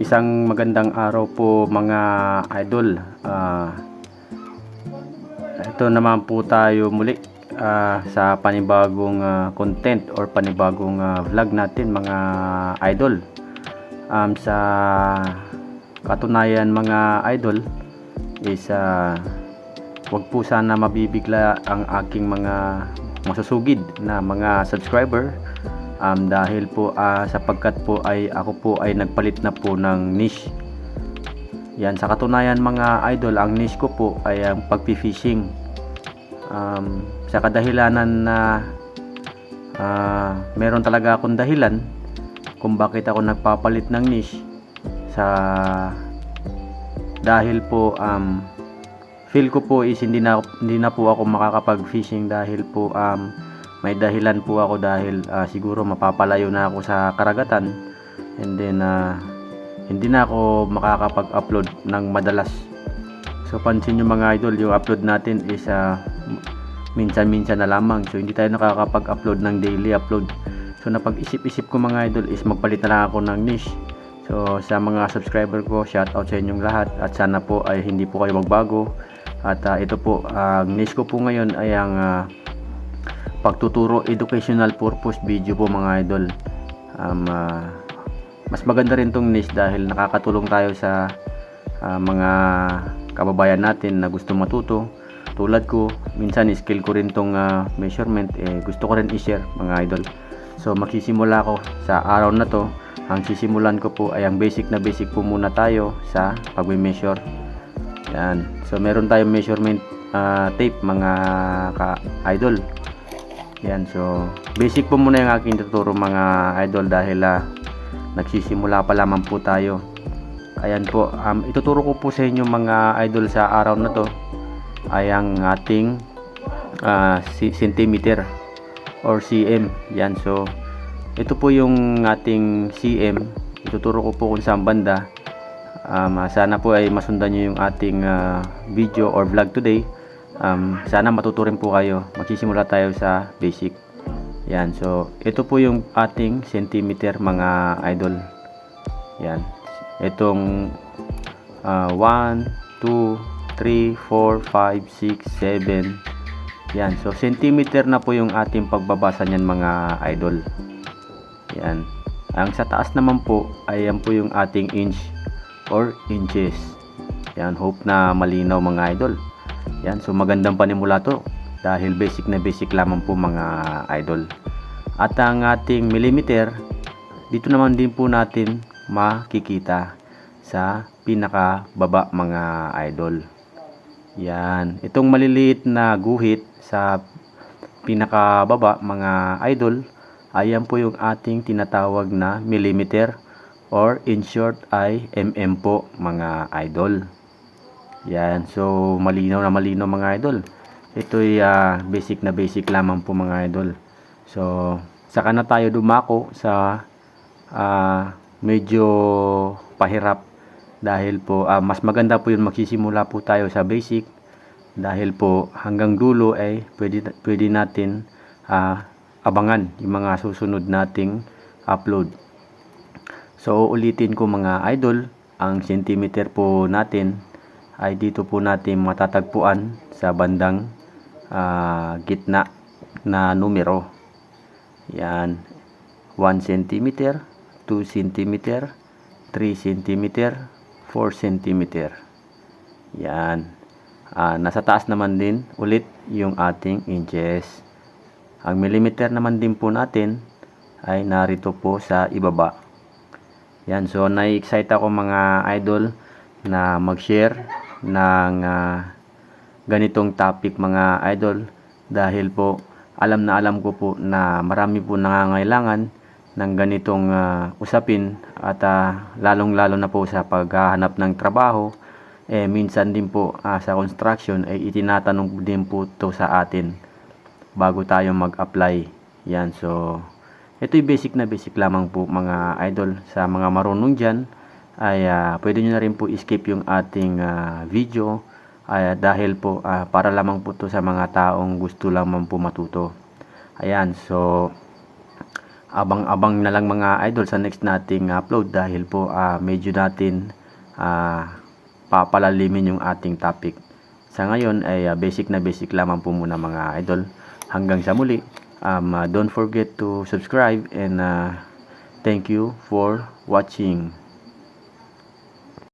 Isang magandang araw po mga idol. Ito naman po tayo muli sa panibagong content or panibagong vlog natin mga idol. Sa katunayan mga idol is wag po sana mabibigla ang aking mga masusugid na mga subscriber. Dahil po sapagkat po ay ako po ay nagpalit na po ng niche. Yan, sa katunayan mga idol, ang niche ko po ay ang pagpi-fishing. Sa kadahilanan na meron talaga akong dahilan kung bakit ako nagpapalit ng niche, dahil po feel ko po is hindi na po ako makakapag-fishing dahil po may dahilan po ako dahil siguro mapapalayo na ako sa karagatan, and then hindi na ako makakapag-upload ng madalas. So pansin nyo mga idol, yung upload natin is minsan-minsan na lamang, so hindi tayo nakakapag-upload ng daily upload. So napag-isip-isip ko mga idol is magpalit na lang ako ng niche. So sa mga subscriber ko, shout out sa inyong lahat at sana po ay hindi po kayo magbago. At ito po, ang niche ko po ngayon ay ang pagtuturo, educational purpose video po mga idol. Mas maganda rin tong niche dahil nakakatulong tayo sa mga kababayan natin na gusto matuto. Tulad ko, minsan skill ko rin tong measurement, gusto ko rin i-share mga idol. So magsisimula ako sa araw na to. Ang sisimulan ko po ay ang basic po muna tayo sa pagme-measure. Yan. So meron tayong measurement tape mga ka-idol. Yan, so basic po muna yung aking tuturo mga idol dahil nagsisimula pa lamang po tayo. Ayan po, ituturo ko po sa inyo mga idol sa araw na to ay ang ating centimeter or cm. Yan, so ito po yung ating cm. Ituturo ko po kung saan banda. Sana po ay masundan nyo yung ating video or vlog today. Sana matuturin po kayo. Magsisimula tayo sa basic. Yan, so ito po yung ating centimeter mga idol. Yan, itong 1, 2, 3, 4, 5, 6, 7. Yan, so centimeter na po yung ating pagbabasa niyan mga idol. Yan, ang sa taas naman po ay yan po yung ating inch or inches. Yan, hope na malinaw mga idol. Yan, so magandang panimula to dahil basic na basic lamang po mga idol. At ang ating millimeter, dito naman din po natin makikita sa pinaka baba mga idol. Yan, itong maliliit na guhit sa pinaka baba mga idol, ayan po yung ating tinatawag na millimeter or in short ay mm po mga idol. Yan, so malinaw na malinaw mga idol. Ito ay basic na basic lamang po mga idol. So saka na tayo dumako sa medyo pahirap dahil po mas maganda po yun magsisimula po tayo sa basic dahil po hanggang dulo ay pwede natin abangan yung mga susunod nating upload. So ulitin ko mga idol, ang centimeter po natin ay dito po natin matatagpuan sa bandang gitna na numero. Yan, 1 cm, 2 cm, 3 cm, 4 cm. Yan, nasa taas naman din ulit yung ating inches. Ang millimeter naman din po natin ay narito po sa ibaba. Yan, so na-excite ako mga idol na mag-share ng ganitong topic mga idol dahil po alam ko po na marami po nangangailangan ng ganitong usapin at lalong lalo na po sa paghahanap ng trabaho. Minsan din po sa construction ay itinatanong din po to sa atin bago tayo mag-apply. Yan, so ito'y basic na basic lamang po mga idol. Sa mga marunong dyan ay pwede nyo na rin po skip yung ating video dahil po para lamang po to sa mga taong gusto lamang po matuto. Ayan, so abang-abang na lang mga idol sa next nating upload dahil po medyo natin papalalimin yung ating topic. Sa ngayon ay basic na basic lamang po muna mga idol. Hanggang sa muli, don't forget to subscribe and thank you for watching.